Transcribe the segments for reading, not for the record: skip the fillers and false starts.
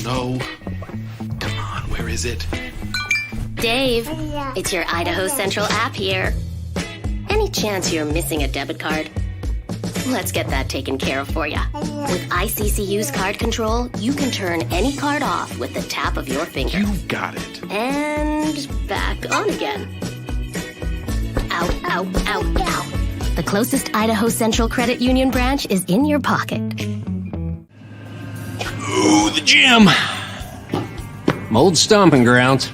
no. Come on, where is it? Dave, it's your Idaho Central app here. Any chance you're missing a debit card? Let's get that taken care of for you. With ICCU's card control, you can turn any card off with the tap of your finger. You got it. And back on again. Out, out, out, out. The closest Idaho Central Credit Union branch is in your pocket. Ooh, the gym. Old stomping grounds.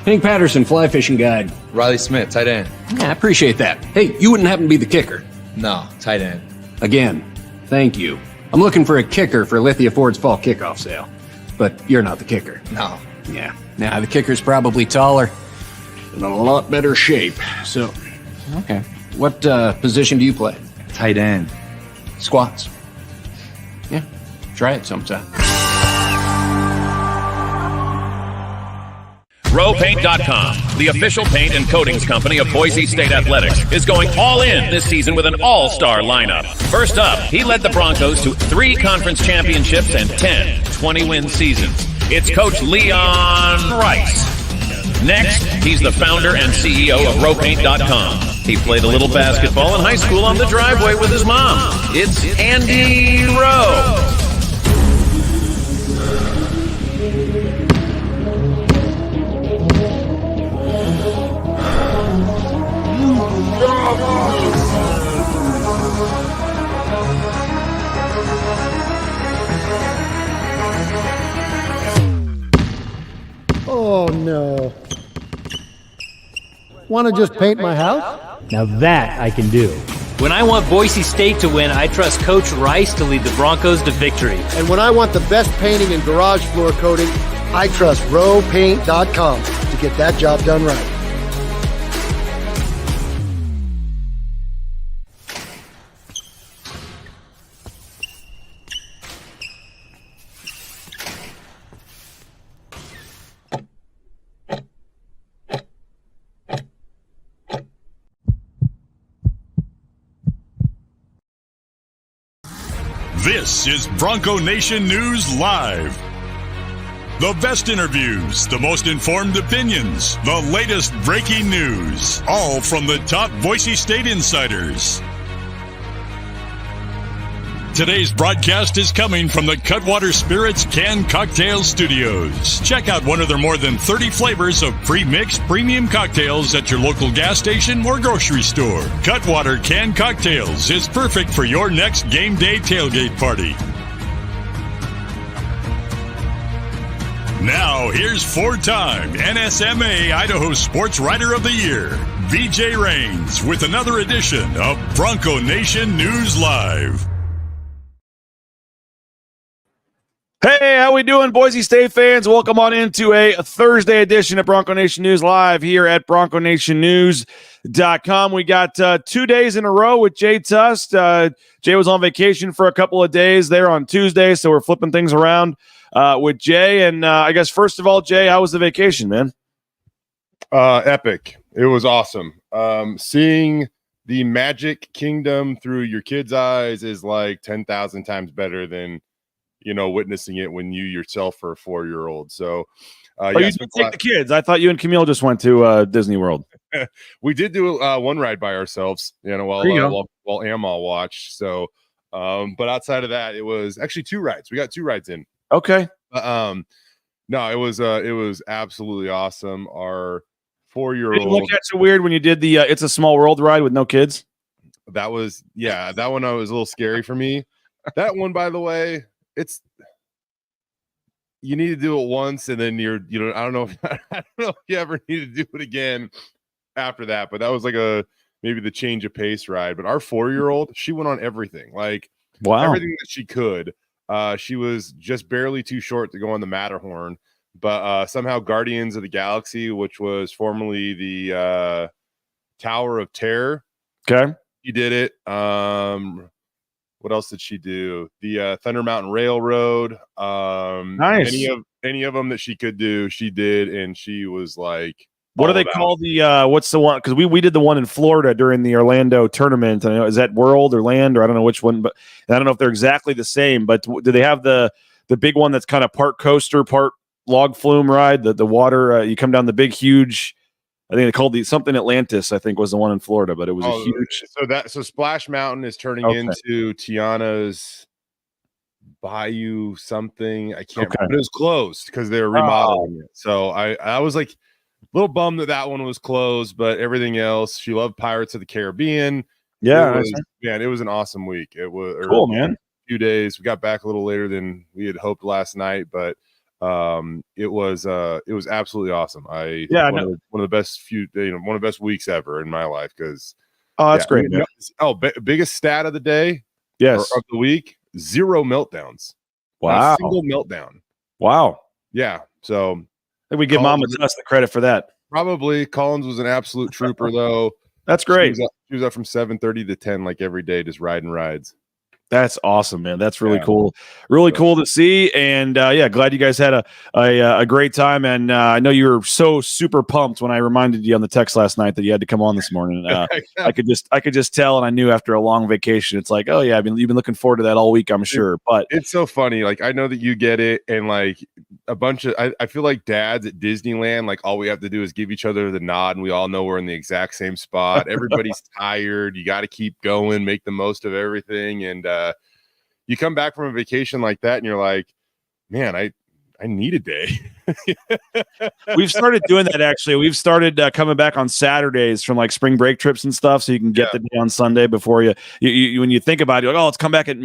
Hank Patterson, Fly Fishing Guide. Riley Smith, tight end. Yeah, I appreciate that. Hey, you wouldn't happen to be the kicker? No, tight end. Again, thank you. I'm looking for a kicker for Lithia Ford's fall kickoff sale. But you're not the kicker. No. Yeah. Nah, the kicker's probably taller and in a lot better shape. So, okay. What position do you play? Tight end. Squats. Yeah. Try it sometime. RowPaint.com, the official paint and coatings company of Boise State Athletics, is going all in this season with an all-star lineup. First up, he led the Broncos to 3 conference championships and 10 20-win seasons. It's Coach Leon Rice. Next, he's the founder and CEO of RowPaint.com. He played a little basketball in high school on the driveway with his mom. It's Andy Rowe. Oh, no. Want to just paint my house? Now that I can do. When I want Boise State to win, I trust Coach Rice to lead the Broncos to victory. And when I want the best painting and garage floor coating, I trust RowPaint.com to get that job done right. This is Bronco Nation News Live. The best interviews, the most informed opinions, the latest breaking news, all from the top Boise State insiders. Today's broadcast is coming from the Cutwater Spirits Canned Cocktail Studios. Check out one of their more than 30 flavors of pre-mixed premium cocktails at your local gas station or grocery store. Cutwater Canned Cocktails is perfect for your next game day tailgate party. Now, here's 4-time NSMA Idaho Sports Writer of the Year, BJ Rains, with another edition of Bronco Nation News Live. Hey, how we doing, Boise State fans? Welcome on into a Thursday edition of Bronco Nation News Live here at BroncoNationNews.com. We got 2 days in a row with Jay Tust. Jay was on vacation for a couple of days there on Tuesday, so we're flipping things around with Jay. And I guess, first of all, Jay, how was the vacation, man? Epic. It was awesome. Seeing the Magic Kingdom through your kid's eyes is like 10,000 times better than witnessing it when you yourself are a 4-year-old. So, you did take the kids. I thought you and Camille just went to Disney World. We did do one ride by ourselves, while Amal watched. So, but outside of that, it was actually 2 rides. We got 2 rides in. Okay. No, it was absolutely awesome. Our 4-year-old. Did it look so weird when you did the It's a Small World ride with no kids? That one was a little scary for me. That one, by the way. You need to do it once, and then I don't know if you ever need to do it again after that. But that was like maybe the change of pace ride. But our 4-year-old, she went on everything, everything that she could. She was just barely too short to go on the Matterhorn, but somehow Guardians of the Galaxy, which was formerly the Tower of Terror, okay, she did it. What else did she do? The Thunder Mountain Railroad. Nice. Any of them that she could do, she did, and she was like, what do they call the? What's the one? Because we did the one in Florida during the Orlando tournament. I know, is that World or Land, or I don't know which one, but I don't know if they're exactly the same. But do they have the the big one that's kind of part coaster, part log flume ride. The water, you come down the big, huge. I think they called something Atlantis. I think was the one in Florida, but it was a huge. So Splash Mountain is turning into Tiana's Bayou something. I can't remember. But it was closed because they were remodeling it. So I was like a little bummed that one was closed, but everything else. She loved Pirates of the Caribbean. Yeah, it was an awesome week. It was cool, man. A few days. We got back a little later than we had hoped last night, but it was absolutely awesome. One of the best one of the best weeks ever in my life because that's great. Biggest stat of the day, yes, of the week, 0 meltdowns. Wow, not a single meltdown. Wow. Yeah, so I think we give Mama Tust the credit for that. Probably. Collins was an absolute trooper though. That's great. She was up from 7:30 to 10 like every day, just riding rides. That's awesome, man. That's really cool. Really cool to see. And glad you guys had a great time. And I know you were so super pumped when I reminded you on the text last night that you had to come on this morning. I could just tell, and I knew after a long vacation, it's like, oh yeah, you've been looking forward to that all week, I'm sure. But it's so funny. Like I know that you get it, and like a bunch of I feel like dads at Disneyland, like all we have to do is give each other the nod, and we all know we're in the exact same spot. Everybody's tired. You got to keep going, make the most of everything, and you come back from a vacation like that and you're like, man, I need a day. We've started doing that. Actually, we've started coming back on Saturdays from like spring break trips and stuff. So you can get the day on Sunday before you when you think about it, you're like, oh, let's come back at,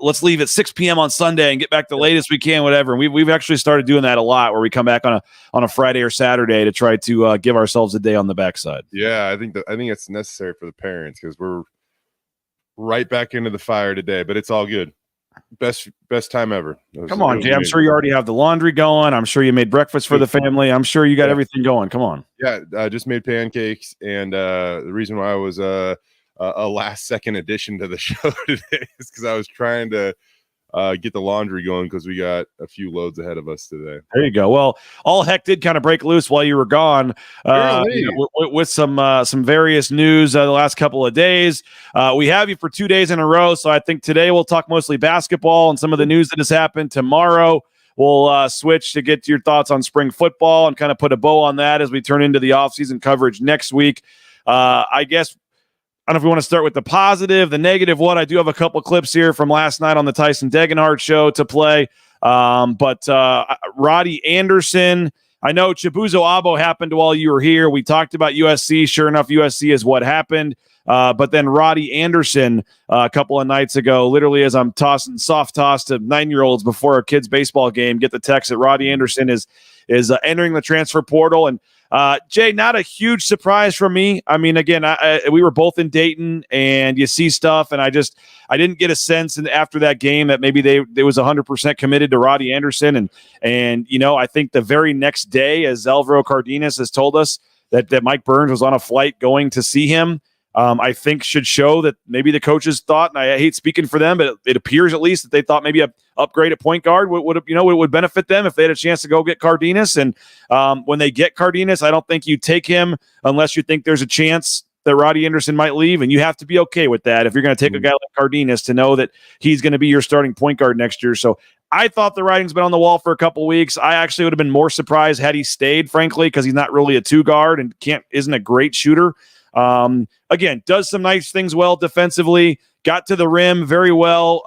let's leave at 6 PM on Sunday and get back the latest we can, whatever. And we've actually started doing that a lot where we come back on a Friday or Saturday to try to give ourselves a day on the backside. Yeah. I think it's necessary for the parents because we're right back into the fire today, but it's all good. Best time ever. Come on, Jay. I'm sure you already have the laundry going. I'm sure you made breakfast for the family. I'm sure you got everything going. Come on. Yeah, I just made pancakes, and the reason why I was a last second addition to the show today is because I was trying to get the laundry going because we got a few loads ahead of us today. There you go. Well, all heck did kind of break loose while you were gone with some various news the last couple of days. We have you for 2 days in a row, so I think today we'll talk mostly basketball and some of the news that has happened. Tomorrow we'll switch to get your thoughts on spring football and kind of put a bow on that as we turn into the offseason coverage next week. I guess I don't know if we want to start with the positive, the negative. I do have a couple clips here from last night on the Tyson Degenhart show to play. But Roddy Anderson, I know Chibuzo Abo happened while you were here. We talked about USC. Sure enough, USC is what happened. But then Roddy Anderson a couple of nights ago, literally as I'm tossing soft toss to 9-year-olds before a kid's baseball game, get the text that Roddy Anderson is entering the transfer portal. And Jay, not a huge surprise for me. I mean, again, we were both in Dayton, and you see stuff, and I didn't get a sense after that game that maybe they was 100% committed to Roddy Anderson, and I think the very next day, as Alvaro Cardenas has told us that Mike Burns was on a flight going to see him. I think should show that maybe the coaches thought, and I hate speaking for them, but it appears at least that they thought maybe a upgrade at point guard would benefit them if they had a chance to go get Cardenas. And when they get Cardenas, I don't think you take him unless you think there's a chance that Roddy Anderson might leave, and you have to be okay with that if you're going to take a guy like Cardenas to know that he's going to be your starting point guard next year. So I thought the writing's been on the wall for a couple weeks. I actually would have been more surprised had he stayed, frankly, because he's not really a 2-guard and isn't a great shooter. Again, does some nice things well defensively, got to the rim very well.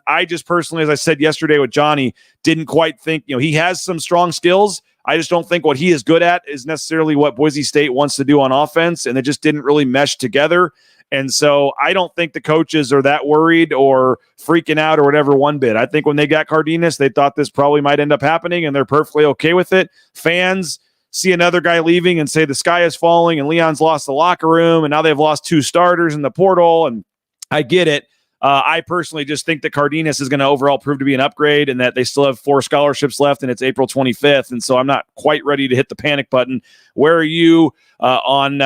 I just personally, as I said yesterday with Johnny, didn't quite think, he has some strong skills. I just don't think what he is good at is necessarily what Boise State wants to do on offense, and it just didn't really mesh together. And so I don't think the coaches are that worried or freaking out or whatever one bit. I think when they got Cardenas, they thought this probably might end up happening, and they're perfectly okay with it. Fans see another guy leaving and say the sky is falling and Leon's lost the locker room and now they've lost 2 starters in the portal. And I get it. I personally just think that Cardenas is going to overall prove to be an upgrade and that they still have 4 scholarships left and it's April 25th. And so I'm not quite ready to hit the panic button. Where are you on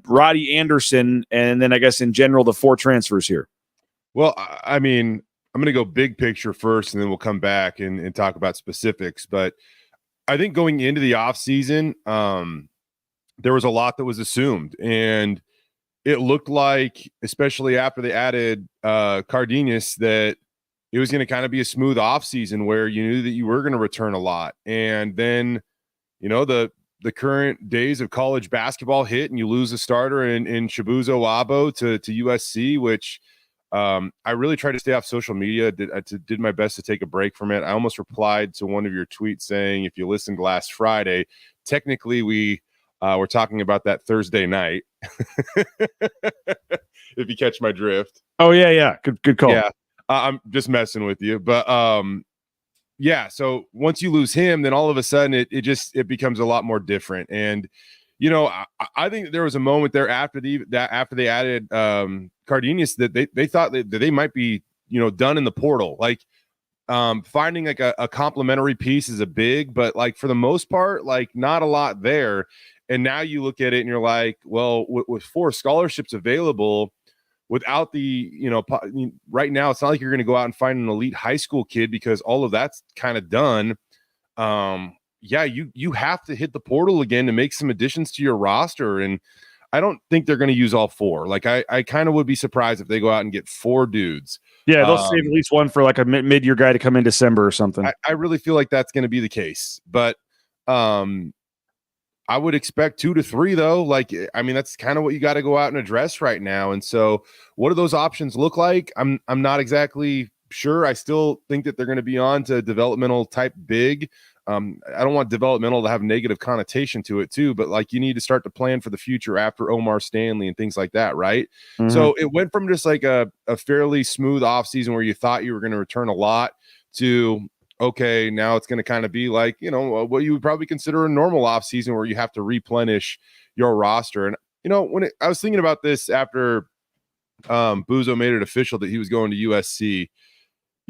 Roddy Anderson? And then I guess in general, the 4 transfers here. Well, I mean, I'm going to go big picture first and then we'll come back and talk about specifics. But I think going into the offseason, there was a lot that was assumed. And it looked like, especially after they added Cardenas, that it was going to kind of be a smooth offseason where you knew that you were going to return a lot. And then, the current days of college basketball hit and you lose a starter in Chibuzo Abo to USC, which I really tried to stay off social media. Did my best to take a break from it. I almost replied to one of your tweets saying, if you listened last Friday, technically we were talking about that Thursday night. If you catch my drift. Oh, yeah. Good call. Yeah. I'm just messing with you. But yeah, so once you lose him, then all of a sudden it becomes a lot more different. And I think there was a moment there after they added Cardenas that they thought that they might be done in the portal. Like finding like a complementary piece is a big, but like for the most part, like not a lot there. And now you look at it and you're like, well, with 4 scholarships available, without the, right now, it's not like you're going to go out and find an elite high school kid because all of that's kind of done. Yeah, you have to hit the portal again to make some additions to your roster. And I don't think they're going to use all 4. Like I kind of would be surprised if they go out and get 4 dudes. Yeah, they'll save at least one for like a mid-year guy to come in December or something. I really feel like that's going to be the case. But I would expect 2 to 3 though. Like, I mean, that's kind of what you got to go out and address right now. And so what do those options look like? I'm not exactly sure. I still think that they're going to be on to developmental type big. I don't want developmental to have a negative connotation to it too, but like you need to start to plan for the future after Omar Stanley and things like that. Right. Mm-hmm. So it went from just like a fairly smooth off season where you thought you were going to return a lot to, okay, now it's going to kind of be like, what you would probably consider a normal off season where you have to replenish your roster. And, I was thinking about this after Buzo made it official that he was going to USC,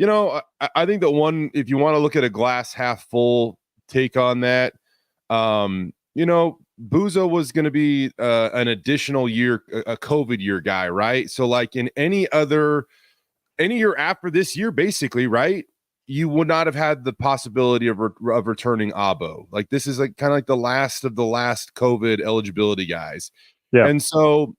I think that if you want to look at a glass half full take on that, Buzo was going to be an additional year, a COVID year guy, right? So like in any year after this year, basically, right? You would not have had the possibility of returning Abo. Like this is like kind of like the last of the last COVID eligibility guys. Yeah. And so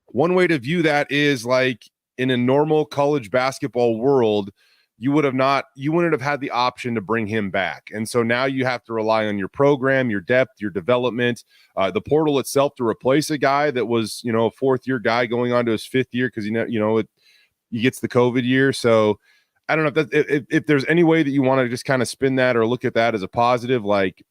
one way to view that is like in a normal college basketball world, you wouldn't have had the option to bring him back. And so now you have to rely on your program, your depth, your development, the portal itself to replace a guy that was, a 4th year guy going on to his 5th year. Cause he gets the COVID year. So I don't know if there's any way that you want to just kind of spin that or look at that as a positive, like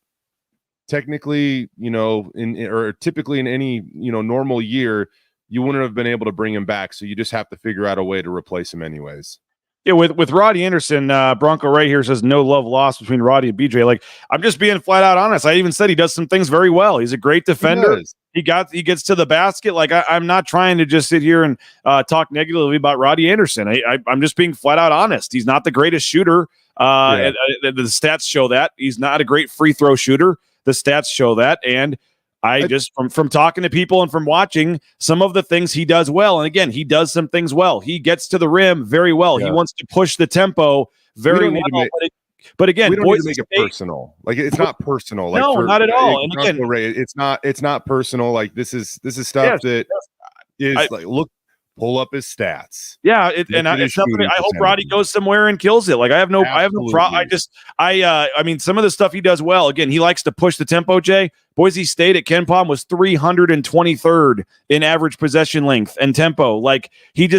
technically, or typically in any, normal year, you wouldn't have been able to bring him back. So you just have to figure out a way to replace him anyways. Yeah, with Roddy Anderson, Bronco right here says no love lost between Roddy and BJ. Like, I'm just being flat out honest. I even said he does some things very well. He's a great defender. He gets to the basket. Like, I'm not trying to just sit here and talk negatively about Roddy Anderson. I'm just being flat out honest. He's not the greatest shooter. And the stats show that. He's not a great free throw shooter. The stats show that. And I just from talking to people and from watching some of the things he does well. And again, he does some things well. He gets to the rim very well. Yeah. He wants to push the tempo very well. But again, we don't need to make it personal. Like it's not personal. Like no, not at all. And again, it's not personal. Like this is stuff that is like pull up his stats. Yeah, it's something. I hope Roddy goes somewhere and kills it. Like I have no problem. I mean, some of the stuff he does well. Again, he likes to push the tempo. Jay, Boise State at Ken Palm was 323rd in average possession length and tempo. Like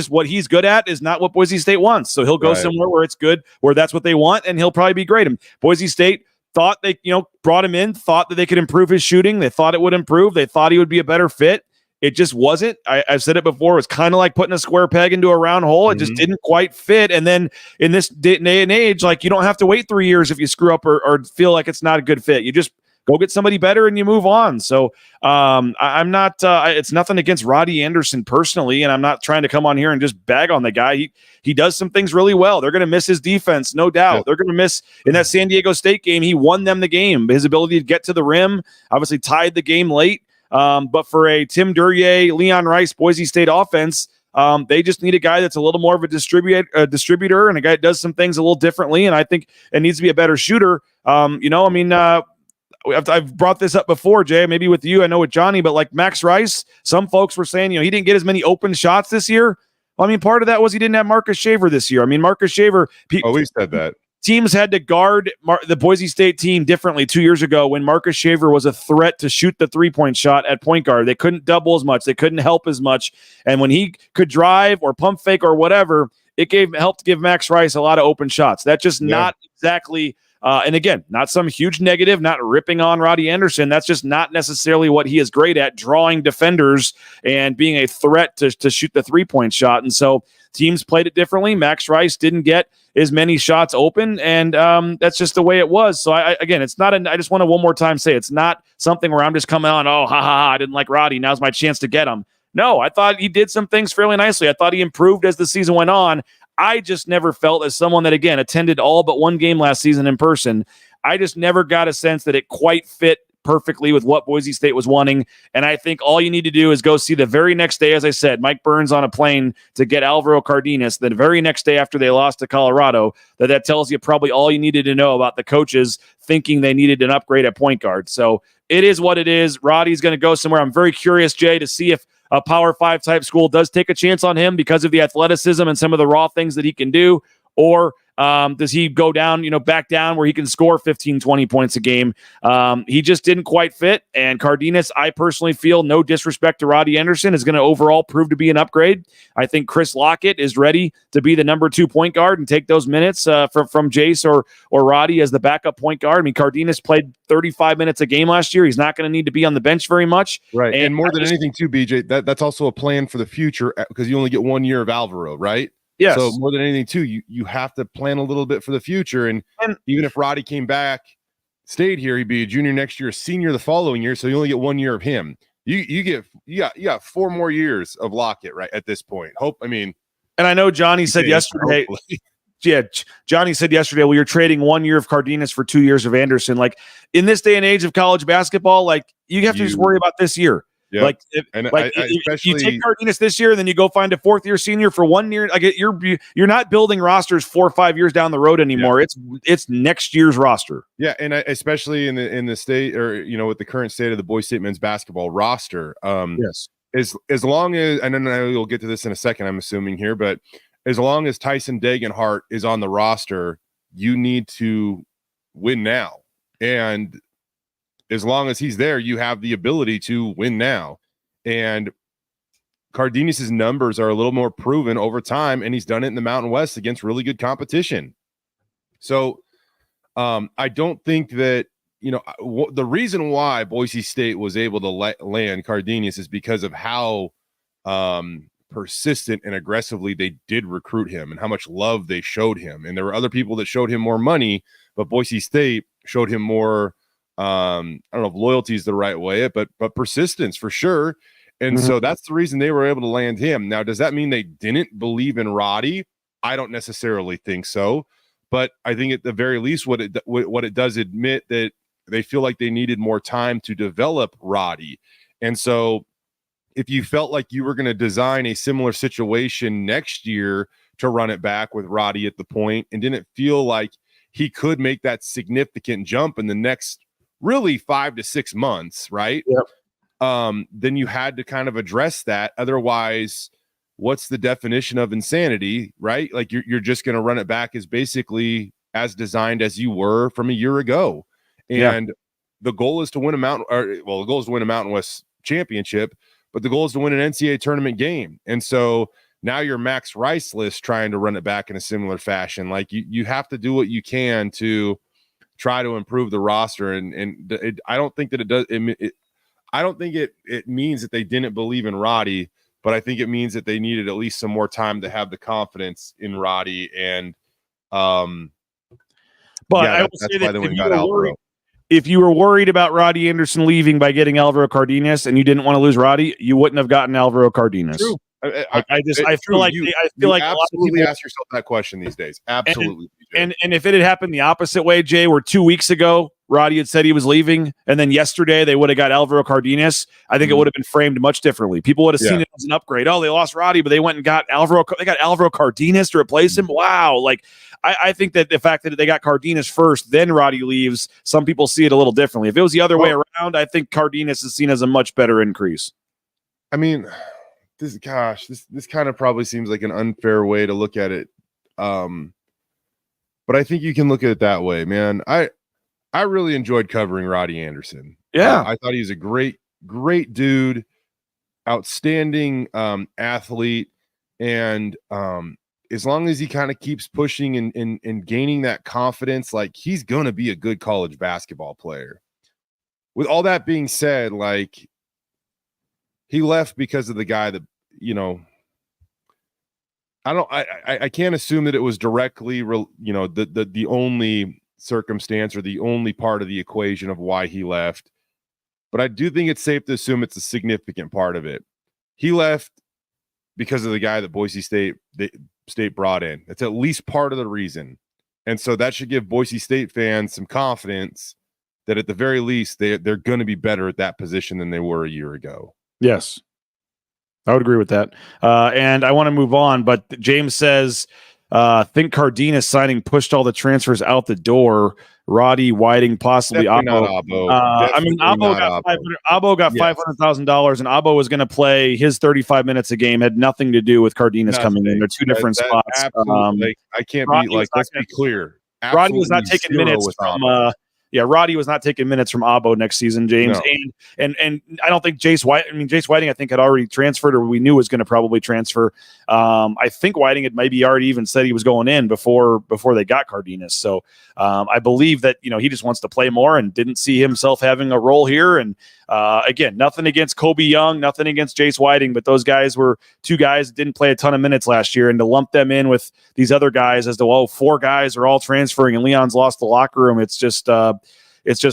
what he's good at is not what Boise State wants. So he'll go somewhere where it's good, where that's what they want, and he'll probably be great. And Boise State thought they, brought him in, thought that they could improve his shooting. They thought it would improve. They thought he would be a better fit. It just wasn't. I've said it before. It was kind of like putting a square peg into a round hole. It just didn't quite fit. And then in this day and age, like you don't have to wait 3 years if you screw up or feel like it's not a good fit. You just go get somebody better and you move on. So I'm not. It's nothing against Roddy Anderson personally, and I'm not trying to come on here and just bag on the guy. He does some things really well. They're going to miss his defense, no doubt. Yeah. They're going to miss in that San Diego State game. He won them the game. His ability to get to the rim obviously tied the game late. But for a Tim Duryea, Leon Rice, Boise State offense, they just need a guy that's a little more of a distributor and a guy that does some things a little differently. And I think it needs to be a better shooter. I've brought this up before, Jay, maybe with you, I know with Johnny, but like Max Rice, some folks were saying, he didn't get as many open shots this year. Well, I mean, part of that was he didn't have Marcus Shaver this year. I mean, Marcus Shaver. We said that. Teams had to guard the Boise State team differently 2 years ago when Marcus Shaver was a threat to shoot the three-point shot at point guard. They couldn't double as much. They couldn't help as much. And when he could drive or pump fake or whatever, it helped give Max Rice a lot of open shots. That's just not exactly and again, not some huge negative, not ripping on Roddy Anderson. That's just not necessarily what he is great at, drawing defenders and being a threat to shoot the three-point shot. And so teams played it differently. Max Rice didn't get as many shots open, and that's just the way it was. So, again, it's not I just want to one more time say it's not something where I'm just coming on, I didn't like Roddy. Now's my chance to get him. No, I thought he did some things fairly nicely. I thought he improved as the season went on. I just never felt, as someone that, again, attended all but one game last season in person, I just never got a sense that it quite fit perfectly with what Boise State was wanting. And I think all you need to do is go see the very next day, as I said, Mike Burns on a plane to get Alvaro Cardenas, the very next day after they lost to Colorado. That tells you probably all you needed to know about the coaches thinking they needed an upgrade at point guard. So it is what it is. Roddy's going to go somewhere. I'm very curious, Jay, to see if a Power 5 type school does take a chance on him because of the athleticism and some of the raw things that he can do, or does he go down, back down where he can score 15, 20 points a game? He just didn't quite fit. And Cardenas, I personally feel, no disrespect to Roddy Anderson, is going to overall prove to be an upgrade. I think Chris Lockett is ready to be the number 2 point guard and take those minutes from Jace or Roddy as the backup point guard. I mean, Cardenas played 35 minutes a game last year. He's not going to need to be on the bench very much. Right. And more than anything too, BJ, that's also a plan for the future because you only get 1 year of Alvaro, right? Yes. So more than anything, too, you have to plan a little bit for the future. And even if Roddy came back, stayed here, he'd be a junior next year, a senior the following year. So you only get 1 year of him. You got 4 more years of Lockett right at this point. And I know Johnny said yesterday. Yeah, Johnny said yesterday, well, you're trading 1 year of Cardenas for 2 years of Anderson. Like in this day and age of college basketball, like you have to just worry about this year. Yeah. Like, if you take Cardenas this year, and then you go find a 4th-year senior for 1 year. Like you're not building rosters 4 or 5 years down the road anymore. Yeah. It's next year's roster. Yeah, and especially in the state, or with the current state of the Boise State men's basketball roster. Yes, as long as, and then we'll get to this in a second, I'm assuming here, but as long as Tyson Degenhart is on the roster, you need to win now, and as long as he's there, you have the ability to win now. And Cardenas' numbers are a little more proven over time, and he's done it in the Mountain West against really good competition. So I don't think that, the reason why Boise State was able to land Cardenas is because of how persistent and aggressively they did recruit him and how much love they showed him. And there were other people that showed him more money, but Boise State showed him more I don't know if loyalty is the right way, but persistence for sure. And so that's the reason they were able to land him. Now, does that mean they didn't believe in Roddy? I don't necessarily think so, but I think at the very least, what it does admit that they feel like they needed more time to develop Roddy. And so if you felt like you were going to design a similar situation next year to run it back with Roddy at the point and didn't feel like he could make that significant jump in the next really 5 to 6 months, right? Yep. Then you had to kind of address that. Otherwise, what's the definition of insanity, right? Like you're just going to run it back as basically as designed as you were from a year ago. And the goal is to win the goal is to win a Mountain West championship, but the goal is to win an NCAA tournament game. And so now you're Max Rice list trying to run it back in a similar fashion. Like you have to do what you can to try to improve the roster. And I don't think that it does. I don't think it means that they didn't believe in Roddy, but I think it means that they needed at least some more time to have the confidence in Roddy. And, I will say that if you were worried about Roddy Anderson leaving by getting Alvaro Cardenas and you didn't want to lose Roddy, you wouldn't have gotten Alvaro Cardenas. True. I feel like absolutely ask yourself that question these days. Absolutely. And if it had happened the opposite way, Jay, where 2 weeks ago Roddy had said he was leaving, and then yesterday they would have got Alvaro Cardenas, I think it would have been framed much differently. People would have seen it as an upgrade. Oh, they lost Roddy, but they went and got Alvaro. They got Alvaro Cardenas to replace him. Wow! Like I think that the fact that they got Cardenas first, then Roddy leaves, some people see it a little differently. If it was the other way around, I think Cardenas is seen as a much better increase. I mean, this kind of probably seems like an unfair way to look at it. But I think you can look at it that way, man. I really enjoyed covering Roddy Anderson. Yeah. I thought he's a great dude, outstanding athlete. And as long as he kind of keeps pushing and gaining that confidence, like, he's going to be a good college basketball player. With all that being said, like, he left because of the guy that, you know, I can't assume that it was directly, the only circumstance or the only part of the equation of why he left. But I do think it's safe to assume it's a significant part of it. He left because of the guy that Boise State brought in. That's at least part of the reason. And so that should give Boise State fans some confidence that at the very least they're going to be better at that position than they were a year ago. Yes, I would agree with that. And I want to move on, but James says, think Cardenas signing pushed all the transfers out the door. Roddy, Whiting, possibly Abo. I mean, Abo got $500,000, and Abo was going to play his 35 minutes a game. Had nothing to do with Cardenas coming in. They're two different spots. I can't be like. Let's be clear. Roddy was not taking minutes from. Roddy was not taking minutes from Abo next season, James. No. And I don't think Jace Whiting, I think, had already transferred, or we knew was going to probably transfer. I think Whiting had maybe already even said he was going in before they got Cardenas. So I believe that, he just wants to play more and didn't see himself having a role here. And again, nothing against Kobe Young, nothing against Jace Whiting, but those guys were two guys that didn't play a ton of minutes last year, and to lump them in with these other guys as though, four guys are all transferring and Leon's lost the locker room. It's just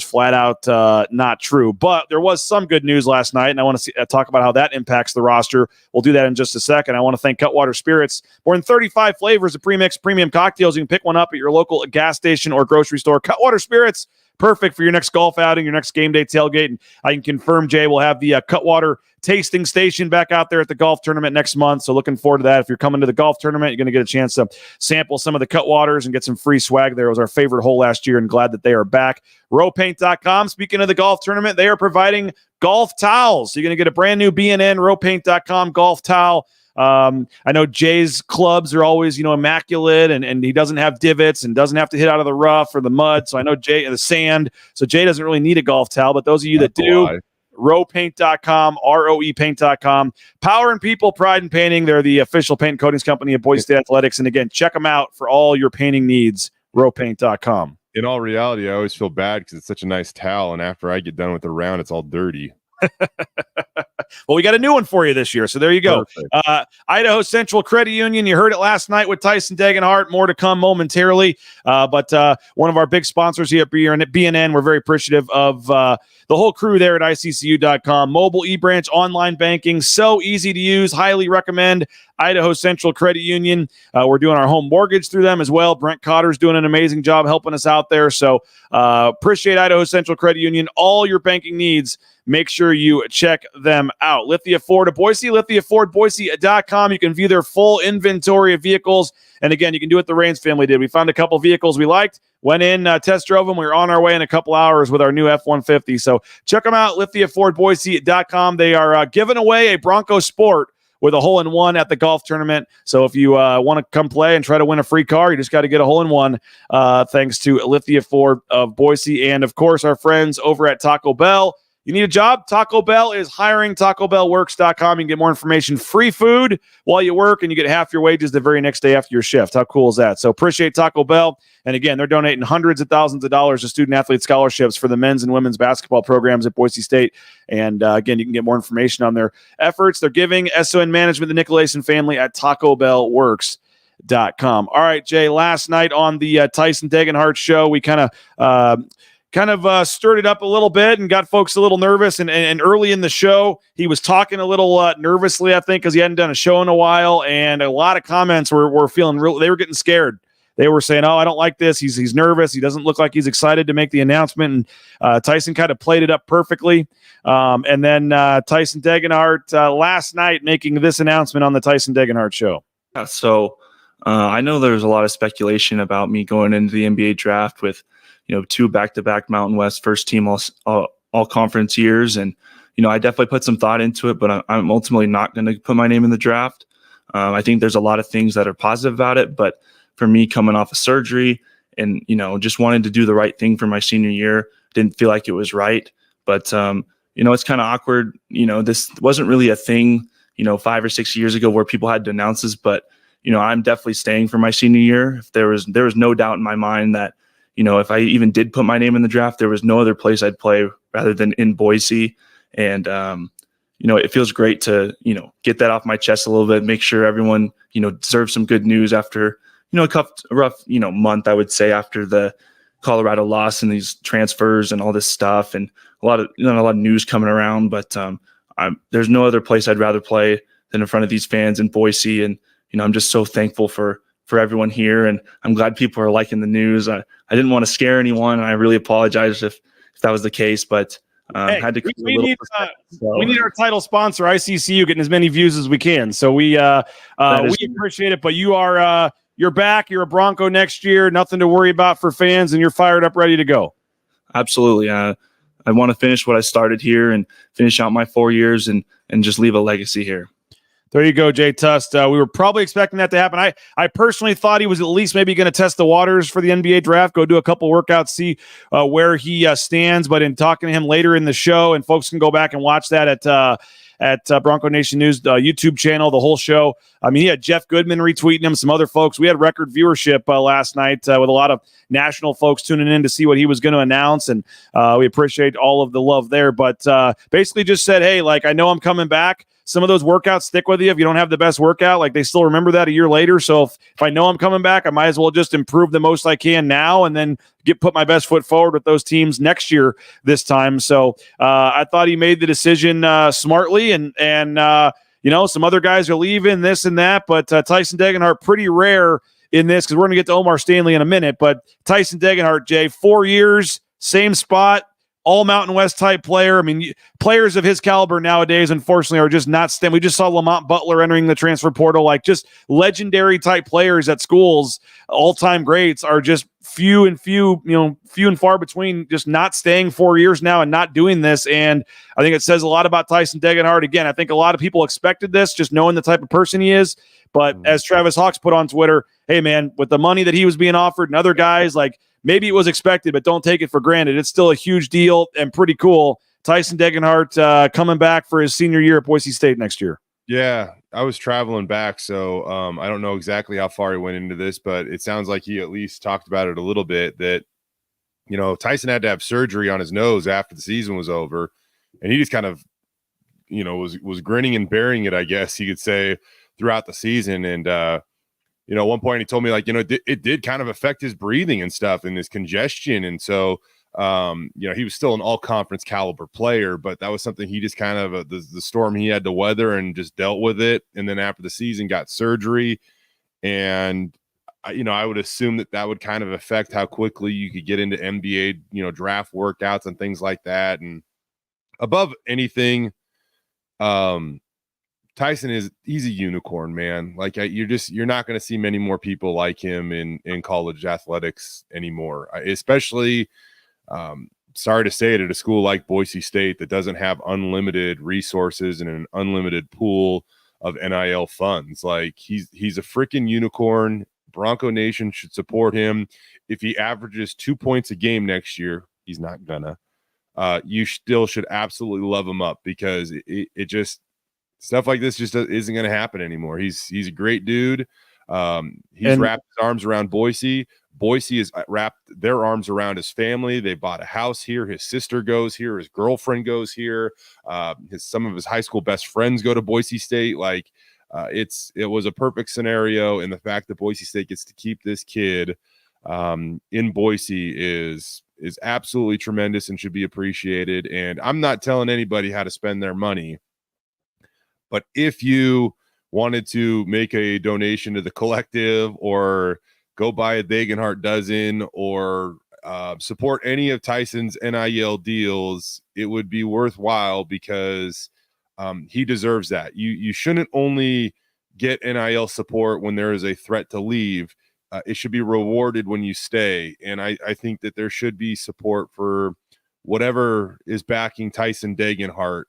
flat out not true. But there was some good news last night, and I want to talk about how that impacts the roster. We'll do that in just a second. I want to thank Cutwater Spirits. More than 35 flavors of premixed premium cocktails. You can pick one up at your local gas station or grocery store. Cutwater Spirits, perfect for your next golf outing, your next game day tailgate. And I can confirm, Jay, we'll have the Cutwater tasting station back out there at the golf tournament next month. So looking forward to that. If you're coming to the golf tournament, you're going to get a chance to sample some of the Cutwaters and get some free swag there. It was our favorite hole last year, and glad that they are back. Rowpaint.com. Speaking of the golf tournament, they are providing golf towels. So you're going to get a brand new BNN Rowpaint.com golf towel. I know Jay's clubs are always, immaculate, and he doesn't have divots and doesn't have to hit out of the rough or the mud. So I know Jay, the sand. So Jay doesn't really need a golf towel, but those of you that do, Rowpaint.com, ROEpaint.com. Power and People, Pride in Painting. They're the official paint and coatings company of Boise State Athletics. And again, check them out for all your painting needs. Rowpaint.com. In all reality, I always feel bad because it's such a nice towel, and after I get done with the round, it's all dirty. Well, we got a new one for you this year, so there you go. Idaho Central Credit Union. You heard it last night with Tyson Degenhart. More to come momentarily. But one of our big sponsors here at BNN. We're very appreciative of the whole crew there at ICCU.com. Mobile eBranch, online banking, so easy to use. Highly recommend Idaho Central Credit Union. We're doing our home mortgage through them as well. Brent Cotter's doing an amazing job helping us out there. So appreciate Idaho Central Credit Union. All your banking needs, make sure you check them out. Lithia Ford of Boise, lithiafordboise.com. You can view their full inventory of vehicles. And again, you can do what the Rains family did. We found a couple vehicles we liked, went in, test drove them. We were on our way in a couple hours with our new F-150. So check them out, lithiafordboise.com. They are giving away a Bronco Sport with a hole-in-one at the golf tournament. So if you want to come play and try to win a free car, you just got to get a hole-in-one thanks to Lithia Ford of Boise. And, of course, our friends over at Taco Bell. You need a job? Taco Bell is hiring. TacoBellWorks.com. You can get more information. Free food while you work, and you get half your wages the very next day after your shift. How cool is that? So appreciate Taco Bell. And again, they're donating hundreds of thousands of dollars to student-athlete scholarships for the men's and women's basketball programs at Boise State. And again, you can get more information on their efforts. They're giving SON Management, the Nicolason family at TacoBellWorks.com. All right, Jay, last night on the Tyson Degenhart show, we kind of stirred it up a little bit and got folks a little nervous. And early in the show, he was talking a little nervously, I think, because he hadn't done a show in a while. And a lot of comments were feeling real. They were getting scared. They were saying, "Oh, I don't like this. He's nervous. He doesn't look like he's excited to make the announcement." And Tyson kind of played it up perfectly. And then Tyson Degenhart last night making this announcement on the Tyson Degenhart show. Yeah, so I know there's a lot of speculation about me going into the NBA draft with, 2 back-to-back Mountain West first team all conference years. And, I definitely put some thought into it, but I'm ultimately not going to put my name in the draft. I think there's a lot of things that are positive about it, but for me, coming off of surgery and, just wanting to do the right thing for my senior year, didn't feel like it was right. But, it's kind of awkward. This wasn't really a thing, 5 or 6 years ago where people had to announce this, but, I'm definitely staying for my senior year. If there was no doubt in my mind that, if I even did put my name in the draft, there was no other place I'd play rather than in Boise. And, it feels great to, get that off my chest a little bit, make sure everyone, deserves some good news after, a rough, month, I would say, after the Colorado loss and these transfers and all this stuff and a lot of news coming around. But there's no other place I'd rather play than in front of these fans in Boise. And, I'm just so thankful for everyone here. And I'm glad people are liking the news. I didn't want to scare anyone. And I really apologize if that was the case, but had to we need our title sponsor, ICCU, getting as many views as we can. So we appreciate it. But you're back. You're a Bronco next year. Nothing to worry about for fans, and you're fired up, ready to go. Absolutely. I want to finish what I started here and finish out my 4 years and just leave a legacy here. There you go, Jay Tust. We were probably expecting that to happen. I personally thought he was at least maybe going to test the waters for the NBA draft, go do a couple workouts, see where he stands. But in talking to him later in the show, and folks can go back and watch that at Bronco Nation News YouTube channel, the whole show. I mean, he had Jeff Goodman retweeting him, some other folks. We had record viewership last night with a lot of national folks tuning in to see what he was going to announce, and we appreciate all of the love there. But basically just said, hey, I know I'm coming back. Some of those workouts stick with you. If you don't have the best workout, they still remember that a year later. So if I know I'm coming back, I might as well just improve the most I can now and then put my best foot forward with those teams next year this time. So I thought he made the decision smartly, and some other guys are leaving, this and that. But Tyson Degenhart, pretty rare in this, because we're going to get to Omar Stanley in a minute. But Tyson Degenhart, Jay, 4 years, same spot, all Mountain West type player. I mean, players of his caliber nowadays, unfortunately, are just not STEM. We just saw Lamont Butler entering the transfer portal. Just legendary type players at schools, all-time greats, are just few and far between, just not staying 4 years now and not doing this. And I think it says a lot about Tyson Degenhart. Again, I think a lot of people expected this, just knowing the type of person he is. But as Travis Hawks put on Twitter, hey, man, with the money that he was being offered and other guys, maybe it was expected, but don't take it for granted. It's still a huge deal and pretty cool. Tyson Degenhart coming back for his senior year at Boise State next year. Yeah, I was traveling back, so I don't know exactly how far he went into this, but it sounds like he at least talked about it a little bit, that, Tyson had to have surgery on his nose after the season was over, and he just kind of, was grinning and bearing it, I guess you could say, throughout the season. And, at one point he told me, it did kind of affect his breathing and stuff and his congestion. And so, he was still an all-conference caliber player, but that was something he just kind of the storm he had to weather and just dealt with it. And then after the season, got surgery, and I would assume that would kind of affect how quickly you could get into NBA, draft workouts and things like that. And above anything, Tyson he's a unicorn, man. You're not going to see many more people like him in college athletics anymore, especially. Sorry to say it, at a school like Boise State that doesn't have unlimited resources and an unlimited pool of NIL funds. He's a freaking unicorn. Bronco Nation should support him. If he averages 2 points a game next year, he's not gonna. You still should absolutely love him up, because it just, stuff like this just isn't going to happen anymore. He's a great dude. He's wrapped his arms around Boise. Boise has wrapped their arms around his family. They bought a house here. His sister goes here. His girlfriend goes here. Some of his high school best friends go to Boise State. It was a perfect scenario. And the fact that Boise State gets to keep this kid in Boise is absolutely tremendous and should be appreciated. And I'm not telling anybody how to spend their money, but if you wanted to make a donation to the collective, or go buy a Degenhart dozen, or support any of Tyson's NIL deals, it would be worthwhile, because he deserves that. You shouldn't only get NIL support when there is a threat to leave. It should be rewarded when you stay. And I think that there should be support for whatever is backing Tyson Degenhart,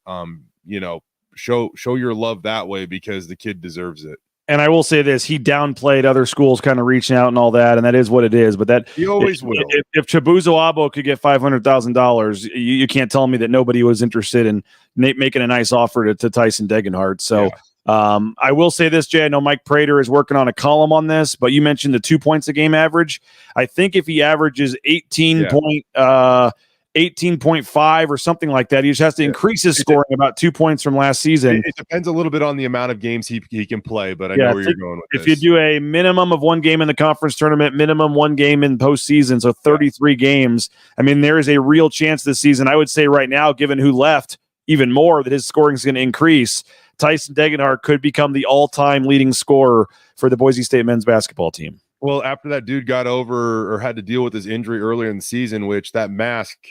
show your love that way, because the kid deserves it. And I will say this, he downplayed other schools kind of reaching out and all that, and that is what it is. But that he always will. If Chibuzo Abo could get $500,000, you can't tell me that nobody was interested in making a nice offer to Tyson Degenhart. So I will say this, Jay, I know Mike Prater is working on a column on this, but you mentioned the 2 points a game average. I think if he averages 18.5 or something like that, he just has to increase his scoring about 2 points from last season. It depends a little bit on the amount of games he can play, but I know where you're going with this. If you do a minimum of 1 game in the conference tournament, minimum 1 game in postseason, so 33 games, I mean, there is a real chance this season, I would say right now, given who left, even more, that his scoring is going to increase. Tyson Degenhart could become the all-time leading scorer for the Boise State men's basketball team. Well, after that dude got over or had to deal with his injury earlier in the season, which that mask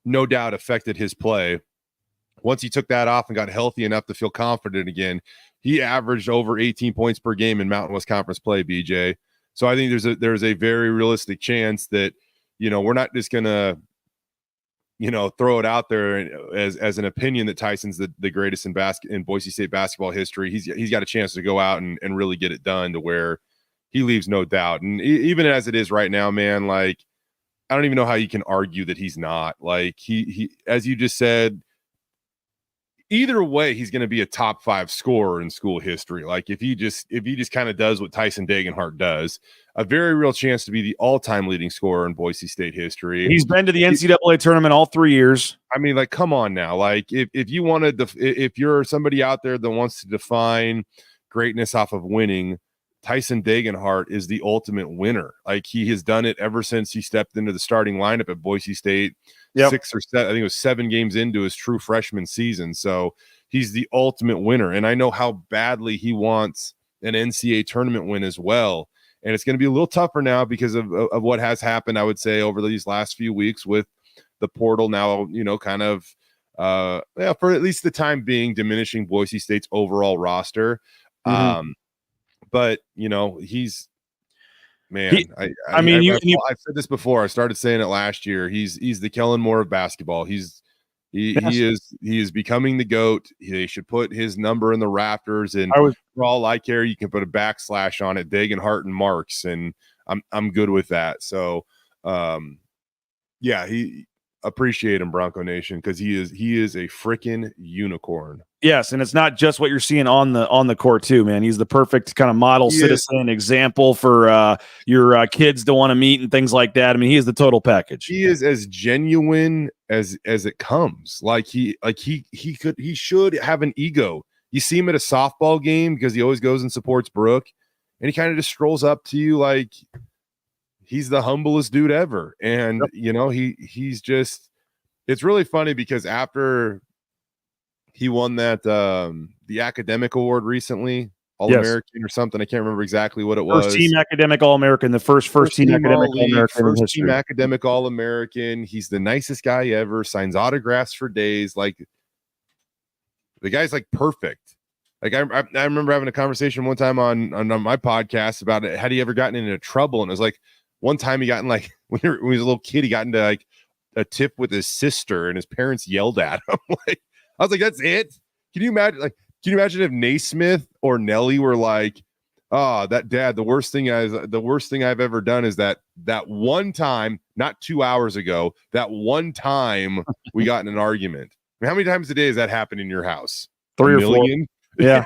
no doubt affected his play. Once he took that off and got healthy enough to feel confident again, he averaged over 18 points per game in Mountain West Conference play, BJ. So I think there's a very realistic chance that, we're not just going to, throw it out there as an opinion that Tyson's the greatest in Boise State basketball history. He's got a chance to go out and really get it done to where he leaves no doubt. And even as it is right now, man, like, I don't even know how you can argue that he's not. Like, he as you just said, either way, he's going to be a top 5 scorer in school history. Like, if he just kind of does what Tyson Degenhart does, a very real chance to be the all-time leading scorer in Boise State history. He's been to the NCAA tournament all 3 years. I mean, like, come on now. Like, if you wanted to, if you're somebody out there that wants to define greatness off of winning, Tyson Degenhart is the ultimate winner. Like, he has done it ever since he stepped into the starting lineup at Boise State. 6 or 7, I think it was 7 games into his true freshman season. So he's the ultimate winner. And I know how badly he wants an NCAA tournament win as well. And it's going to be a little tougher now because of what has happened, I would say, over these last few weeks with the portal now, kind of, for at least the time being, diminishing Boise State's overall roster. Mm-hmm. But he's, man. I've said this before. I started saying it last year. He's the Kellen Moore of basketball. He is becoming the GOAT. They should put his number in the rafters. And for all I care, you can put a backslash on it, Degenhart and Marks, and I'm good with that. So, he appreciate him, Bronco Nation, because he is a freaking unicorn. Yes, and it's not just what you're seeing on the court too, man. He's the perfect kind of model citizen example for your kids to want to meet and things like that. I mean, he is the total package. He is as genuine as it comes. Like he should have an ego. You see him at a softball game because he always goes and supports Brooke, and he kind of just strolls up to you like he's the humblest dude ever. And he's just, it's really funny because after he won that the academic award recently, All-American or something. I can't remember exactly what it was. First team academic All-American, the first team academic All-American. First team academic All-American. He's the nicest guy ever, signs autographs for days. Like, the guy's like perfect. Like, I remember having a conversation one time on my podcast about it. Had he ever gotten into trouble? And it was like, one time he got in, like, when he was a little kid, he got into like a tip with his sister and his parents yelled at him. Like, I was like, that's it. Can you imagine if Naismith or Nelly were like, oh, that dad, the worst thing I've ever done is that one time, not 2 hours ago, that one time we got in an argument. I mean, how many times a day has that happened in your house? 3 or 4. Yeah.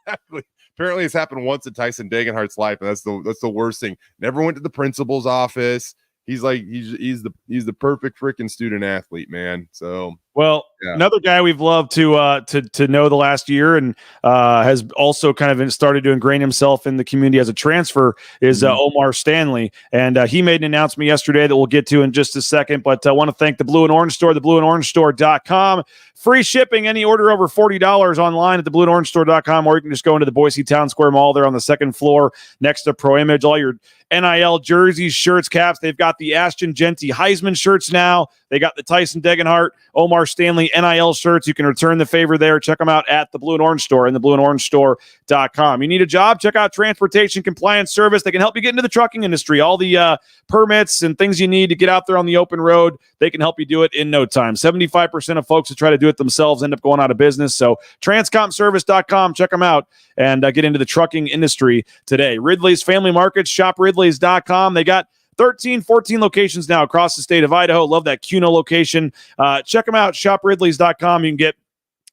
Exactly. Apparently it's happened once in Tyson Degenhart's life, and that's the worst thing. Never went to the principal's office. He's the perfect freaking student athlete, man. So, well, another guy we've loved to know the last year and has also kind of started to ingrain himself in the community as a transfer is Omar Stanley. And he made an announcement yesterday that we'll get to in just a second. But I want to thank the Blue and Orange Store, theblueandorangestore.com. Free shipping, any order over $40 online at theblueandorangestore.com, or you can just go into the Boise Town Square Mall there on the second floor next to Pro Image. All your NIL jerseys, shirts, caps. They've got the Ashton Genty Heisman shirts now. They got the Tyson Degenhart, Omar Omar Stanley NIL shirts. You can return the favor there. Check them out at the Blue and Orange Store and theblueandorange.store.com. You need a job? Check out Transportation Compliance Service. They can help you get into the trucking industry. All the permits and things you need to get out there on the open road, they can help you do it in no time. 75% of folks who try to do it themselves end up going out of business. So transcomservice.com, check them out and get into the trucking industry today. Ridley's Family Markets, shop ridleys.com. They got 13, 14 locations now across the state of Idaho. Love that Cuno location. Check them out, shopridleys.com. You can get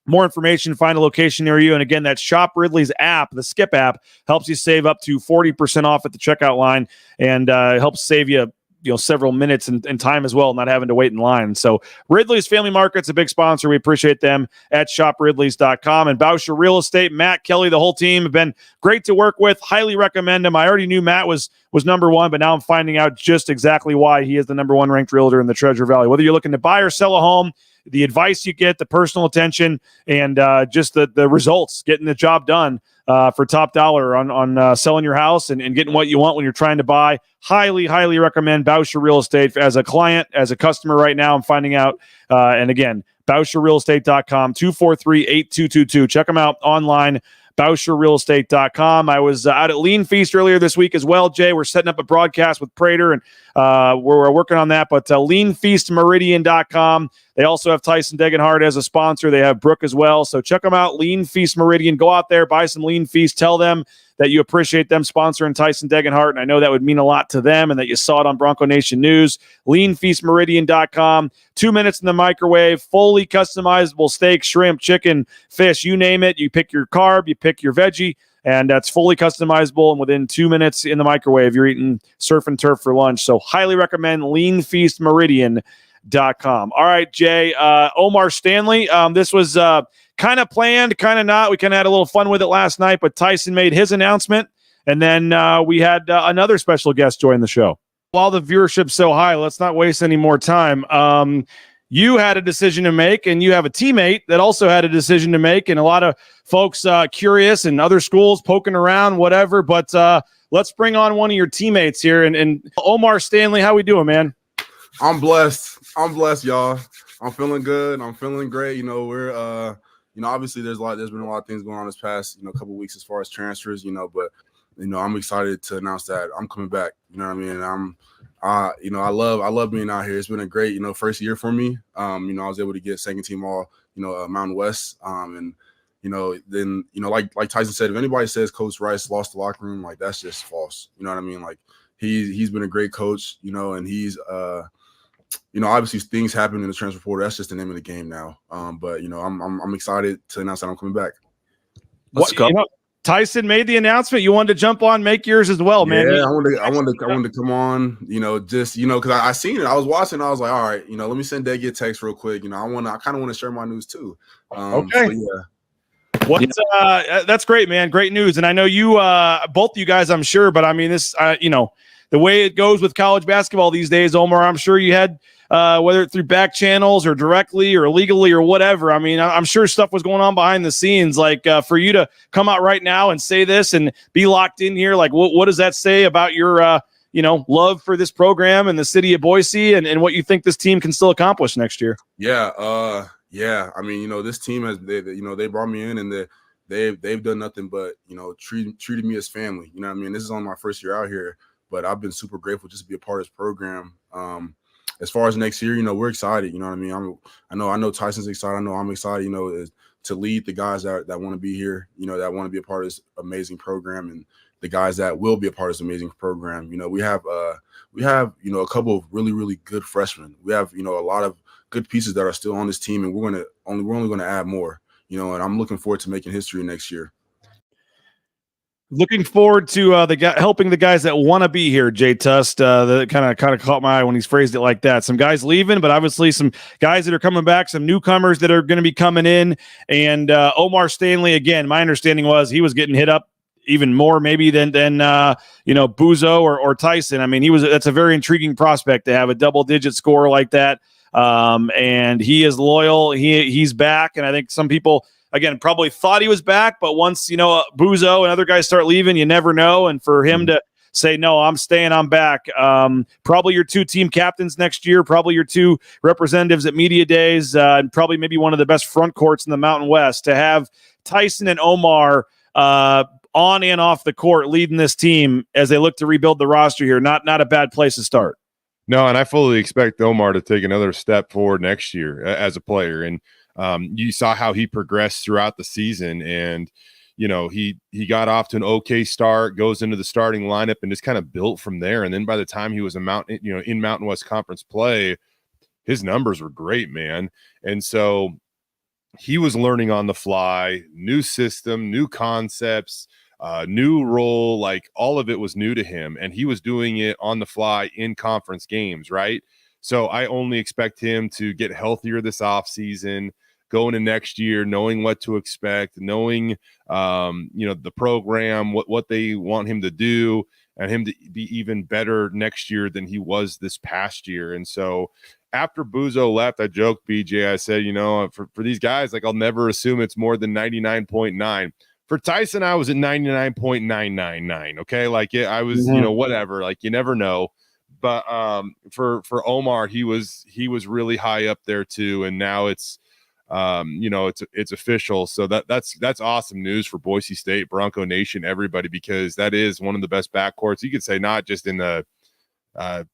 more information, find a location near you. And again, that Shop Ridley's app, the Skip app, helps you save up to 40% off at the checkout line and helps save you several minutes and time as well, not having to wait in line. So Ridley's Family Market's a big sponsor. We appreciate them at shopridleys.com. And Boucher Real Estate, Matt, Kelly, the whole team have been great to work with. Highly recommend them. I already knew Matt was number one, but now I'm finding out just exactly why he is the number one ranked realtor in the Treasure Valley. Whether you're looking to buy or sell a home, the advice you get, the personal attention, and just the results, getting the job done for top dollar on selling your house and getting what you want when you're trying to buy. Highly, highly recommend Boucher Real Estate as a client, as a customer right now. I'm finding out. And again, BoucherRealEstate.com, 243-8222. Check them out online, BoucherRealEstate.com. I was out at Lean Feast earlier this week as well, Jay. We're setting up a broadcast with Prater, and we're working on that. But LeanFeastMeridian.com. They also have Tyson Degenhart as a sponsor. They have Brooke as well. So check them out, Lean Feast Meridian. Go out there, buy some Lean Feast. Tell them that you appreciate them sponsoring Tyson Degenhart, and I know that would mean a lot to them and that you saw it on Bronco Nation News. LeanFeastMeridian.com. 2 minutes in the microwave, fully customizable steak, shrimp, chicken, fish, you name it. You pick your carb, you pick your veggie, and that's fully customizable. And within 2 minutes in the microwave, you're eating surf and turf for lunch. So highly recommend LeanFeastMeridian.com. All right, Jay, Omar Stanley. This was kind of planned, kind of not. We kind of had a little fun with it last night, but Tyson made his announcement, and then we had another special guest join the show. While the viewership's so high, let's not waste any more time. You had a decision to make, and you have a teammate that also had a decision to make, and a lot of folks curious and other schools poking around, whatever. But let's bring on one of your teammates here, and Omar Stanley. How we doing, man? I'm blessed, y'all. I'm feeling good. I'm feeling great. We're obviously there's been a lot of things going on this past, couple weeks as far as transfers, but I'm excited to announce that I'm coming back. You know what I mean? And I love being out here. It's been a great, first year for me. I was able to get second team all, Mountain West. Then, like Tyson said, if anybody says Coach Rice lost the locker room, like that's just false. You know what I mean? Like he's been a great coach, and he's obviously things happen in the transfer portal. That's just the name of the game now. But I'm excited to announce that I'm coming back. Let's go. Tyson made the announcement. You wanted to jump on, make yours as well, man. Yeah, I wanted to come on. Because I seen it. I was watching. I was like, all right, let me send Deggy a text real quick. I kind of want to share my news too. Okay. So, yeah. That's great, man. Great news. And I know you, both you guys, I'm sure, but I mean, this, the way it goes with college basketball these days, Omar, I'm sure you had, whether through back channels or directly or legally or whatever. I mean, I'm sure stuff was going on behind the scenes. Like for you to come out right now and say this and be locked in here, like what does that say about your, love for this program and the city of Boise and what you think this team can still accomplish next year? Yeah. Yeah. I mean, this team they brought me in and they've done nothing but, treated me as family. You know what I mean? This is only my first year out here, but I've been super grateful just to be a part of this program. As far as next year, we're excited. You know what I mean? I know Tyson's excited. I know I'm excited, to lead the guys that want to be here, that want to be a part of this amazing program, and the guys that will be a part of this amazing program. We have a couple of really, really good freshmen. We have, a lot of good pieces that are still on this team, and we're only going to add more, and I'm looking forward to making history next year. Looking forward to helping the guys that want to be here, Jay Tust. That kind of caught my eye when he's phrased it like that. Some guys leaving, but obviously some guys that are coming back, some newcomers that are going to be coming in. And Omar Stanley, again, my understanding was he was getting hit up even more maybe than Buzo or Tyson. I mean, that's a very intriguing prospect to have a double-digit score like that. And he is loyal. He's back, and I think some people – again, probably thought he was back, but once, Buzo and other guys start leaving, you never know. And for him to say, no, I'm staying, I'm back. Probably your 2 team captains next year, probably your 2 representatives at media days, and probably maybe one of the best front courts in the Mountain West. To have Tyson and Omar on and off the court leading this team as they look to rebuild the roster here, not a bad place to start. No, and I fully expect Omar to take another step forward next year as a player. And you saw how he progressed throughout the season, and he got off to an okay start, goes into the starting lineup, and just kind of built from there. And then by the time he was in Mountain West Conference play, his numbers were great, man. And so he was learning on the fly, new system, new concepts, new role, like all of it was new to him, and he was doing it on the fly in conference games, right? So I only expect him to get healthier this offseason, go into next year knowing what to expect, knowing the program, what they want him to do, and him to be even better next year than he was this past year. And so after Buzo left, I joked, BJ, I said, for these guys, like, I'll never assume it's more than 99.9. For Tyson, I was at 99.999. Okay. Like I was, whatever, like you never know. But for Omar, he was really high up there too. And now it's official. So that's awesome news for Boise State, Bronco Nation, everybody, because that is one of the best backcourts. You could say not just in the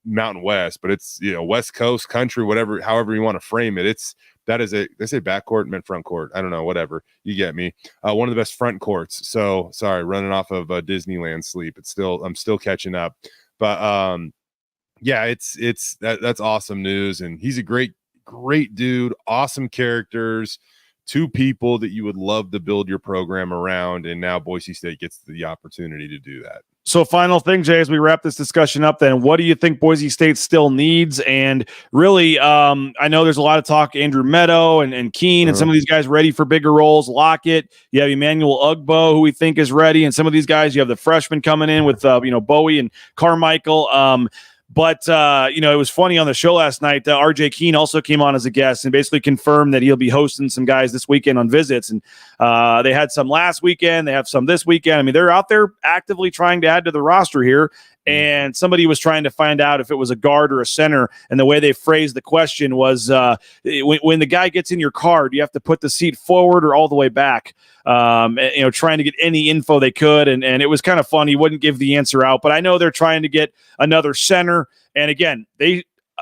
Mountain West, but it's West Coast country, however you want to frame it. They say backcourt meant front court. I don't know, whatever. You get me. One of the best front courts. So sorry, running off of Disneyland sleep. I'm still catching up. But yeah, that's awesome news, and he's a great dude, awesome characters, 2 people that you would love to build your program around, and now Boise State gets the opportunity to do that. So final thing, Jay, as we wrap this discussion up, then what do you think Boise State still needs? And really, I know there's a lot of talk, Andrew Meadow and Keene and some of these guys ready for bigger roles. Lockett, you have Emmanuel Ugbo, who we think is ready, and some of these guys, you have the freshmen coming in with Bowie and Carmichael. But it was funny on the show last night. RJ Keene also came on as a guest and basically confirmed that he'll be hosting some guys this weekend on visits. And they had some last weekend. They have some this weekend. I mean, they're out there actively trying to add to the roster here. And somebody was trying to find out if it was a guard or a center. And the way they phrased the question was, when the guy gets in your car, do you have to put the seat forward or all the way back? Trying to get any info they could. And it was kind of fun. He wouldn't give the answer out, but I know they're trying to get another center. And again,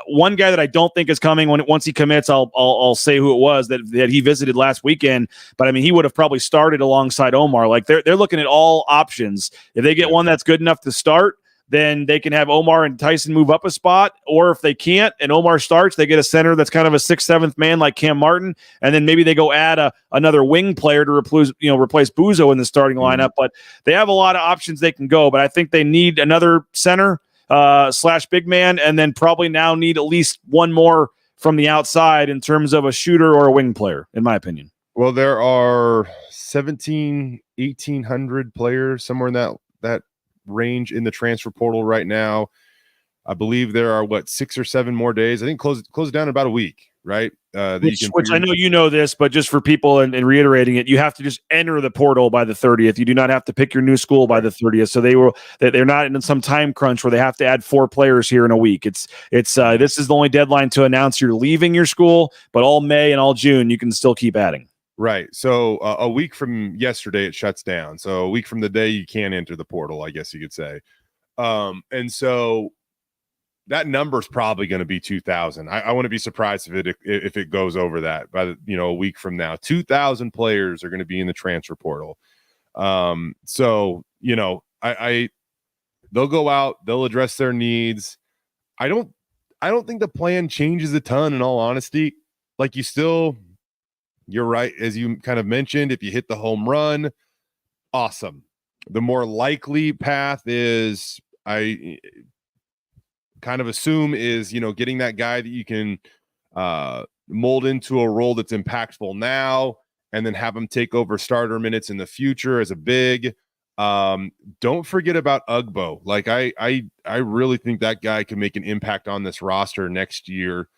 one guy that I don't think is coming once he commits, I'll say who it was that he visited last weekend. But I mean, he would have probably started alongside Omar. Like they're looking at all options. If they get one that's good enough to start, then they can have Omar and Tyson move up a spot. Or if they can't and Omar starts, they get a center that's kind of a 6th, 7th man like Cam Martin. And then maybe they go add another wing player to replace Buzo in the starting lineup. But they have a lot of options they can go. But I think they need another center / big man, and then probably now need at least one more from the outside in terms of a shooter or a wing player, in my opinion. Well, there are 1,800 players somewhere in that range in the transfer portal right now. I believe there are 6 or 7 more days. I think close down in about a week, right? Which I know you know this, but just for people and reiterating it, you have to just enter the portal by the 30th. You do not have to pick your new school by the 30th. So they're not in some time crunch where they have to add 4 players here in a week. This is the only deadline to announce you're leaving your school, but all May and all June you can still keep adding. Right. So a week from yesterday, it shuts down. So a week from the day you can enter the portal, I guess you could say. And so that number is probably going to be 2,000. I want to be surprised if it goes over that by a week from now. 2,000 players are going to be in the transfer portal. So they'll go out, they'll address their needs. I don't think the plan changes a ton. In all honesty, like you're right, as you kind of mentioned, if you hit the home run, awesome. The more likely path is, I kind of assume, is getting that guy that you can mold into a role that's impactful now, and then have him take over starter minutes in the future as a big. Don't forget about Ugbo. Like I really think that guy can make an impact on this roster next year.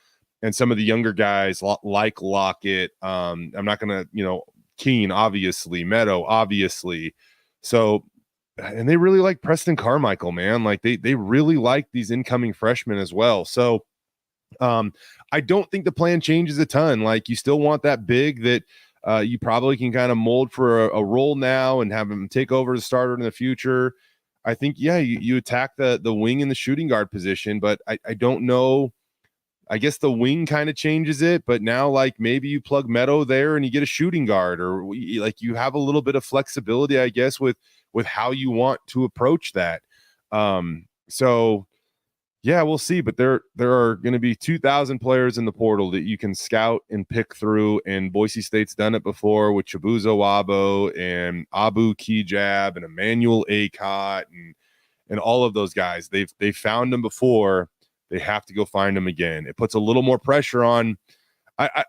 And some of the younger guys like Lockett, I'm not going to, Keene, obviously, Meadow, obviously. So and they really like Preston Carmichael, man. Like they really like these incoming freshmen as well. So I don't think the plan changes a ton. Like you still want that big that you probably can kind of mold for a role now and have him take over the starter in the future. I think, yeah, you attack the wing and the shooting guard position, but I don't know. I guess the wing kind of changes it, but now like maybe you plug Meadow there and you get a shooting guard, or like you have a little bit of flexibility, I guess, with how you want to approach that. So yeah, we'll see. But there are going to be 2,000 players in the portal that you can scout and pick through. And Boise State's done it before with Chibuzo Wabo and Abu Kijab and Emmanuel Acott and all of those guys. They've found them before. They have to go find them again. It puts a little more pressure on. I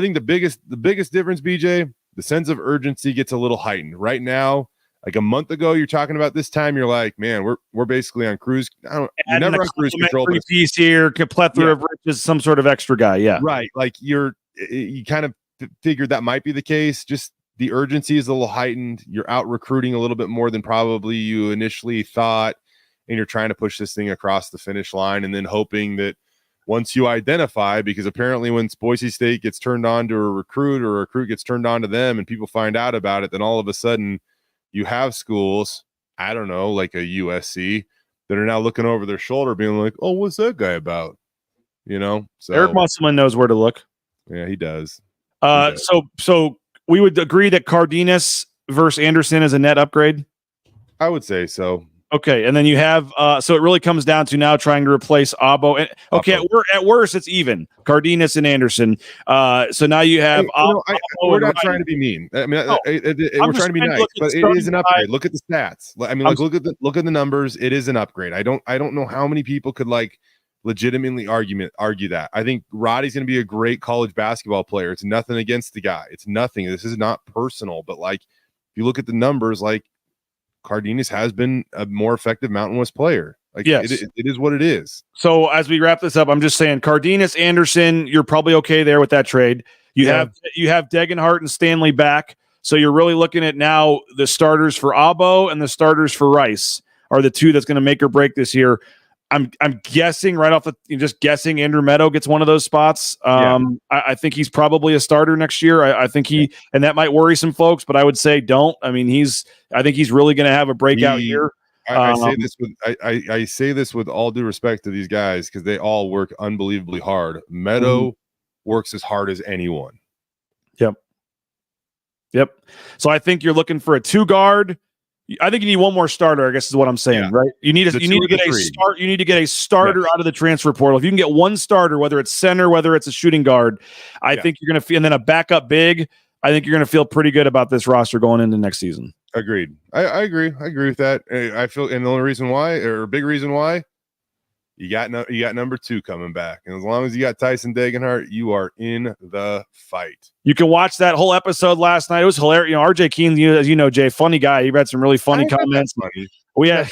think the biggest difference, BJ, the sense of urgency gets a little heightened right now. Like a month ago, you're talking about this time. You're like, man, we're basically on cruise. You're never on cruise control. But piece here, plethora of riches, some sort of extra guy. Yeah, right. Like you kind of figured that might be the case. Just the urgency is a little heightened. You're out recruiting a little bit more than probably you initially thought, and you're trying to push this thing across the finish line, and then hoping that once you identify, because apparently when Boise State gets turned on to a recruit or a recruit gets turned on to them, and people find out about it, then all of a sudden you have schools, I don't know, like a USC, that are now looking over their shoulder being like, oh, what's that guy about? You know? So Eric Musselman knows where to look. Yeah, he does. So we would agree that Cardenas versus Anderson is a net upgrade? I would say so. Okay, and then you have so it really comes down to now trying to replace Abo. And okay, at worst it's even Cardenas and Anderson. So now you have we're not trying to be mean. I mean, we're trying to be nice, but it is an upgrade. Look at the stats. I mean, look at the numbers. It is an upgrade. I don't know how many people could like legitimately argue that. I think Roddy's going to be a great college basketball player. It's nothing against the guy. It's nothing. This is not personal, but like if you look at the numbers, like Cardenas has been a more effective Mountain West player. Like, yes, it is what it is. So as we wrap this up, I'm just saying Cardenas, Anderson, you're probably okay there with that trade. You have Degenhart and Stanley back. So you're really looking at now the starters for Abo and the starters for Rice are the two that's going to make or break this year. I'm guessing right off just guessing Andrew Meadow gets one of those spots. I think he's probably a starter next year. I think and that might worry some folks, but I would say don't. I mean, I think he's really going to have a breakout year. I say this with all due respect to these guys because they all work unbelievably hard. Meadow works as hard as anyone. Yep. So I think you're looking for a 2-guard. I think you need one more starter, I guess is what I'm saying, right? You need to get a starter out of the transfer portal. If you can get one starter, whether it's center, whether it's a shooting guard, I think you're going to feel, and then a backup big, I think you're going to feel pretty good about this roster going into next season. Agreed. I agree. I agree with that. I feel, and the only reason why, or a big reason why, you got number 2 coming back, and as long as you got Tyson Degenhart, you are in the fight. You can watch that whole episode last night. It was hilarious. You know, RJ Keene, as you know, Jay, funny guy. He read some really funny comments. We had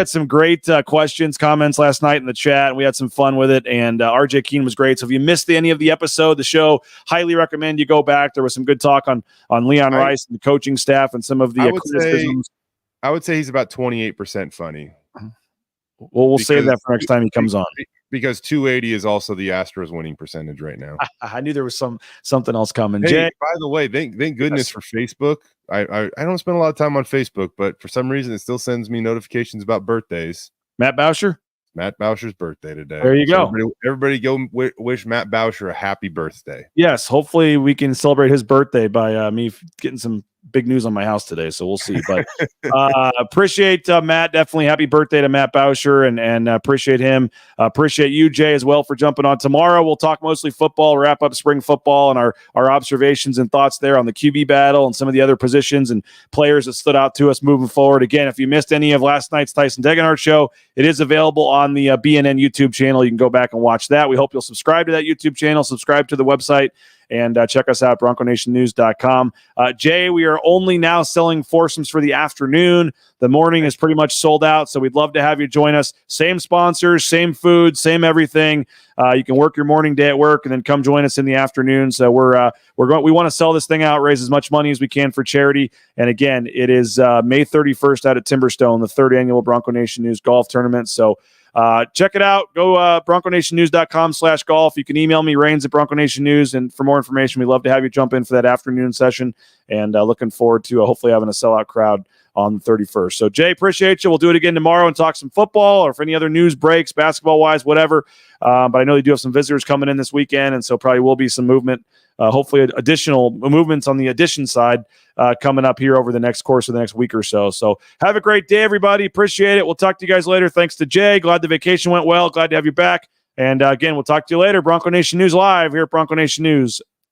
some great questions, comments last night in the chat, and we had some fun with it. And RJ Keene was great. So if you missed any of the episode, the show, highly recommend you go back. There was some good talk on Leon Rice and the coaching staff and some of the criticisms. I would say he's about 28% funny. Well, we'll save that for next time he comes on. Because 280 is also the Astros winning percentage right now. I knew there was something else coming. Hey, Jay, by the way, thank goodness for Facebook. I don't spend a lot of time on Facebook, but for some reason it still sends me notifications about birthdays. Matt Bowsher? Matt Bowsher's birthday today. There you go. Everybody go wish Matt Bowsher a happy birthday. Yes, hopefully we can celebrate his birthday by me getting some big news on my house today, so we'll see. But appreciate Matt. Definitely happy birthday to Matt Bowsher, and appreciate him. Appreciate you, Jay, as well for jumping on tomorrow. We'll talk mostly football, wrap up spring football, and our observations and thoughts there on the QB battle and some of the other positions and players that stood out to us moving forward. Again, if you missed any of last night's Tyson Degenhart show, it is available on the BNN YouTube channel. You can go back and watch that. We hope you'll subscribe to that YouTube channel, subscribe to the website, and check us out, BroncoNationNews.com. Jay, we are only now selling foursomes for the afternoon. The morning is pretty much sold out, so we'd love to have you join us. Same sponsors, same food, same everything. You can work your morning day at work and then come join us in the afternoon. So we want to sell this thing out, raise as much money as we can for charity. And again, it is May 31st out at Timberstone, the third annual Bronco Nation News Golf Tournament. So check it out. Go BroncoNationNews.com/golf. You can email me, Rains at Bronco Nation News. And for more information, we'd love to have you jump in for that afternoon session. And looking forward to hopefully having a sellout crowd on the 31st. So, Jay, appreciate you. We'll do it again tomorrow and talk some football or if any other news breaks, basketball-wise, whatever. But I know they do have some visitors coming in this weekend, and so probably will be some movement, hopefully additional movements on the addition side coming up here over the next course of the next week or so. So have a great day, everybody. Appreciate it. We'll talk to you guys later. Thanks to Jay. Glad the vacation went well. Glad to have you back. And again, we'll talk to you later. Bronco Nation News Live here at Bronco Nation News.